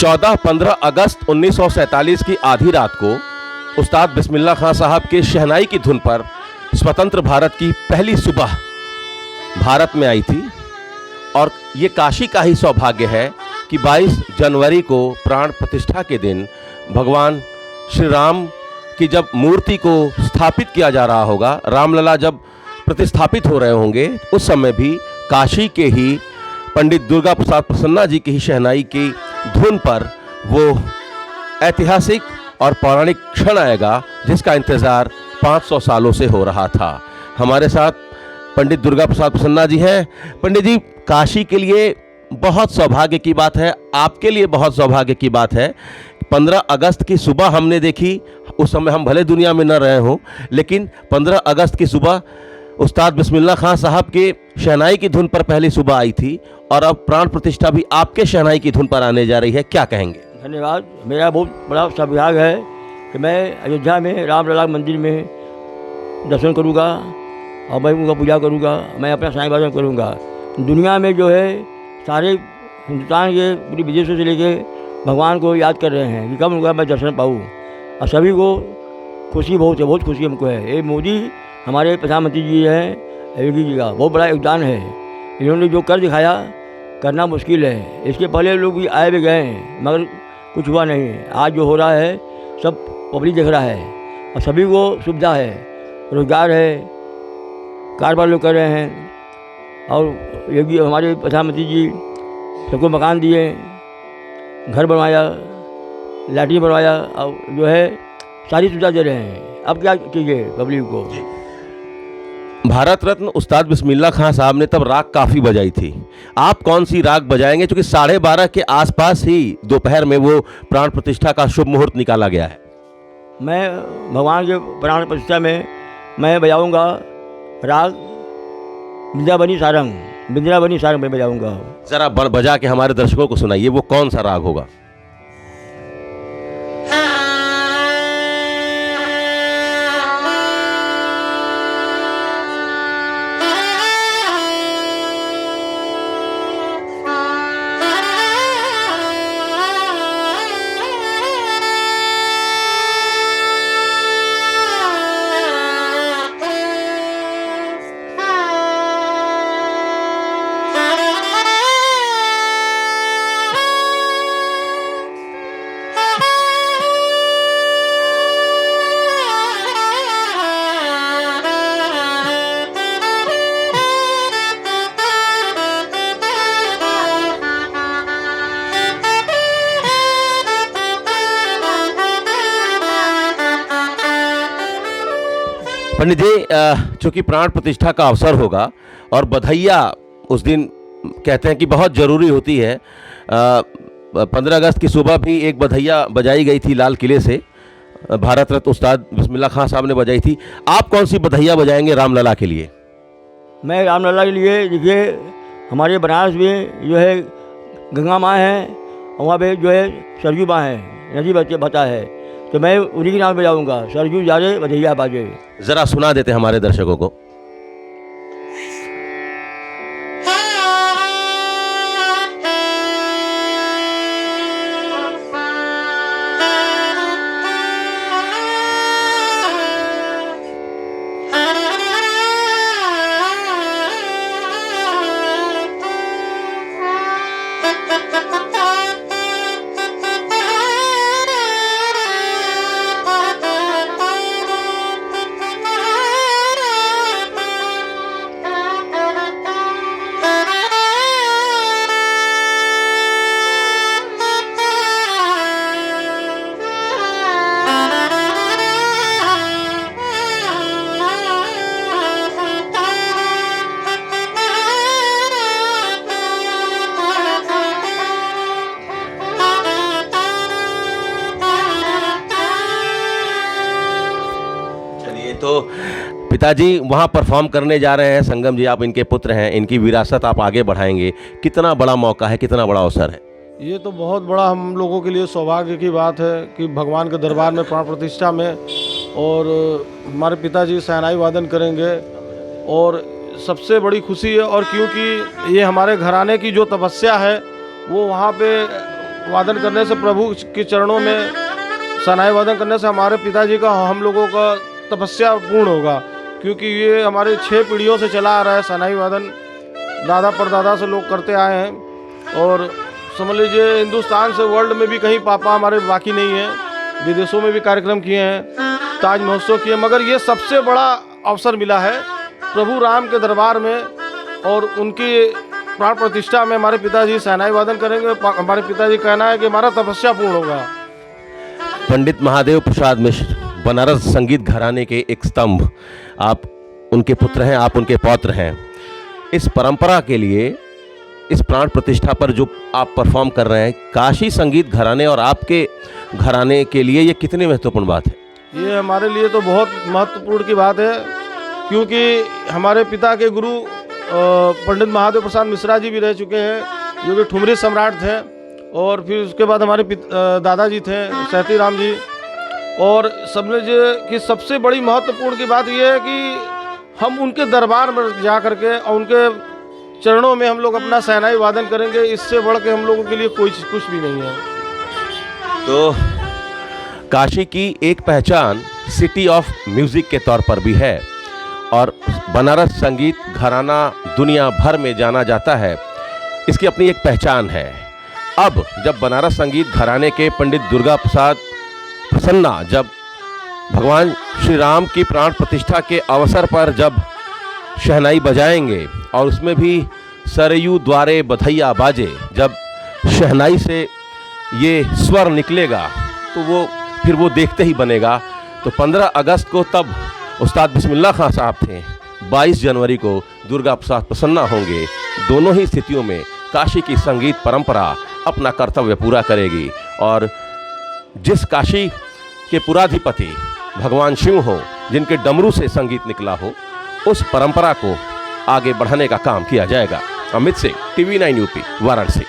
14-15 अगस्त 1947 की आधी रात को उस्ताद बिस्मिल्लाह खां साहब के शहनाई की धुन पर स्वतंत्र भारत की पहली सुबह भारत में आई थी। और ये काशी का ही सौभाग्य है कि 22 जनवरी को प्राण प्रतिष्ठा के दिन भगवान श्री राम की जब मूर्ति को स्थापित किया जा रहा होगा, रामलला जब प्रतिस्थापित हो रहे होंगे, उस समय भी काशी के ही पंडित दुर्गा प्रसाद प्रसन्ना जी की ही शहनाई की धुन पर वो ऐतिहासिक और पौराणिक क्षण आएगा जिसका इंतज़ार 500 सालों से हो रहा था। हमारे साथ पंडित दुर्गा प्रसाद प्रसन्ना जी हैं। पंडित जी, काशी के लिए बहुत सौभाग्य की बात है, आपके लिए बहुत सौभाग्य की बात है। 15 अगस्त की सुबह हमने देखी, उस समय हम भले दुनिया में न रहे हों, लेकिन 15 अगस्त की सुबह उस्ताद बिस्मिल्लाह खां साहब के शहनाई की धुन पर पहली सुबह आई थी और अब प्राण प्रतिष्ठा भी आपके शहनाई की धुन पर आने जा रही है, क्या कहेंगे? धन्यवाद। मेरा बहुत बड़ा सौभाग्य है कि मैं अयोध्या में रामलला मंदिर में दर्शन करूँगा और मैं उनका पूजा करूँगा, मैं अपना साईं बाबा करूँगा। दुनिया में जो है सारे हिंदुस्तान के पूरे विदेशों से लेके भगवान को याद कर रहे हैं कि कब उनका मैं दर्शन पाऊँ, और सभी को खुशी बहुत है, बहुत खुशी हमको है। ये मोदी हमारे प्रधानमंत्री जी हैं, योगी जी का बहुत बड़ा योगदान है। इन्होंने जो कर दिखाया, करना मुश्किल है। इसके पहले लोग भी आए भी गए हैं मगर कुछ हुआ नहीं। आज जो हो रहा है सब पब्लिक देख रहा है और सभी को सुविधा है, रोजगार है, कारोबार लोग कर रहे हैं। और योगी हमारे प्रधानमंत्री जी सबको मकान दिए, घर बनवाया, लैट्रिन बनवाया और जो है सारी सुविधा दे रहे हैं। अब क्या कीजिए पब्लिक को। भारत रत्न उस्ताद बिस्मिल्लाह खां साहब ने तब राग काफ़ी बजाई थी, आप कौन सी राग बजाएंगे? क्योंकि 12:30 के आसपास ही दोपहर में वो प्राण प्रतिष्ठा का शुभ मुहूर्त निकाला गया है। मैं भगवान के प्राण प्रतिष्ठा में मैं बजाऊंगा राग विंध्यावनी सारंग, विंध्यावनी सारंग में बजाऊंगा। ज़रा बजा के हमारे दर्शकों को सुनाइए, वो कौन सा राग होगा? पंडित जी, चूँकि प्राण प्रतिष्ठा का अवसर होगा और बधाइयाँ उस दिन कहते हैं कि बहुत ज़रूरी होती है। 15 अगस्त की सुबह भी एक बधाइया बजाई गई थी लाल किले से, भारत रत्न उस्ताद बिस्मिल्लाह खां साहब ने बजाई थी। आप कौन सी बधाइयाँ बजाएंगे रामलला के लिए? मैं रामलला के लिए, देखिए हमारे बनारस में जो है गंगा माँ है और वहाँ पे जो है सरयू माँ है, नदी बहता है, तो मैं उन्हीं के नाम पे जाऊँगा। सरयू जा रहे बधैया बाजे। ज़रा सुना देते हमारे दर्शकों को। तो पिताजी वहाँ परफॉर्म करने जा रहे हैं, संगम जी आप इनके पुत्र हैं, इनकी विरासत आप आगे बढ़ाएंगे, कितना बड़ा मौका है, कितना बड़ा अवसर है? ये तो बहुत बड़ा हम लोगों के लिए सौभाग्य की बात है कि भगवान के दरबार में प्राण प्रतिष्ठा में और हमारे पिताजी शहनाई वादन करेंगे और सबसे बड़ी खुशी है। और क्योंकि ये हमारे घराने की जो तपस्या है वो वहाँ पे वादन करने से, प्रभु के चरणों में शहनाई वादन करने से हमारे पिताजी का, हम लोगों का तपस्या पूर्ण होगा। क्योंकि ये हमारे 6 पीढ़ियों से चला आ रहा है शहनाई वादन, दादा परदादा से लोग करते आए हैं। और समझ लीजिए हिंदुस्तान से वर्ल्ड में भी कहीं पापा हमारे बाकी नहीं हैं, विदेशों में भी कार्यक्रम किए हैं, ताज महोत्सव किए, मगर ये सबसे बड़ा अवसर मिला है प्रभु राम के दरबार में। और उनकी प्राण प्रतिष्ठा में हमारे पिताजी शहनाई वादन करेंगे। हमारे पिताजी कहना है कि हमारा तपस्या पूर्ण होगा। पंडित महादेव प्रसाद मिश्र बनारस संगीत घराने के एक स्तंभ, आप उनके पुत्र हैं, आप उनके पौत्र हैं। इस परंपरा के लिए, इस प्राण प्रतिष्ठा पर जो आप परफॉर्म कर रहे हैं, काशी संगीत घराने और आपके घराने के लिए ये कितनी महत्वपूर्ण बात है? ये हमारे लिए तो बहुत महत्वपूर्ण की बात है, क्योंकि हमारे पिता के गुरु पंडित महादेव प्रसाद मिश्रा जी भी रह चुके हैं, जो कि ठुमरी सम्राट थे। और फिर उसके बाद हमारे दादाजी थे सहती राम जी। और समझ लीजिए कि सबसे बड़ी महत्वपूर्ण की बात यह है कि हम उनके दरबार में जा करके और उनके चरणों में हम लोग अपना शहनाई वादन करेंगे। इससे बढ़ के हम लोगों के लिए कुछ भी नहीं है। तो काशी की एक पहचान सिटी ऑफ म्यूजिक के तौर पर भी है और बनारस संगीत घराना दुनिया भर में जाना जाता है, इसकी अपनी एक पहचान है। अब जब बनारस संगीत घराने के पंडित दुर्गा प्रसाद प्रसन्ना जब भगवान श्री राम की प्राण प्रतिष्ठा के अवसर पर जब शहनाई बजाएंगे और उसमें भी सरयू द्वारे बधैया बाजे, जब शहनाई से ये स्वर निकलेगा तो वो फिर वो देखते ही बनेगा। तो 15 अगस्त को तब उस्ताद बिस्मिल्लाह खां साहब थे, 22 जनवरी को दुर्गा प्रसाद प्रसन्ना होंगे। दोनों ही स्थितियों में काशी की संगीत परंपरा अपना कर्तव्य पूरा करेगी और जिस काशी के पुराधिपति भगवान शिव हो, जिनके डमरू से संगीत निकला हो, उस परंपरा को आगे बढ़ाने का काम किया जाएगा। Amit Singh, TV9 UP, Varanasi.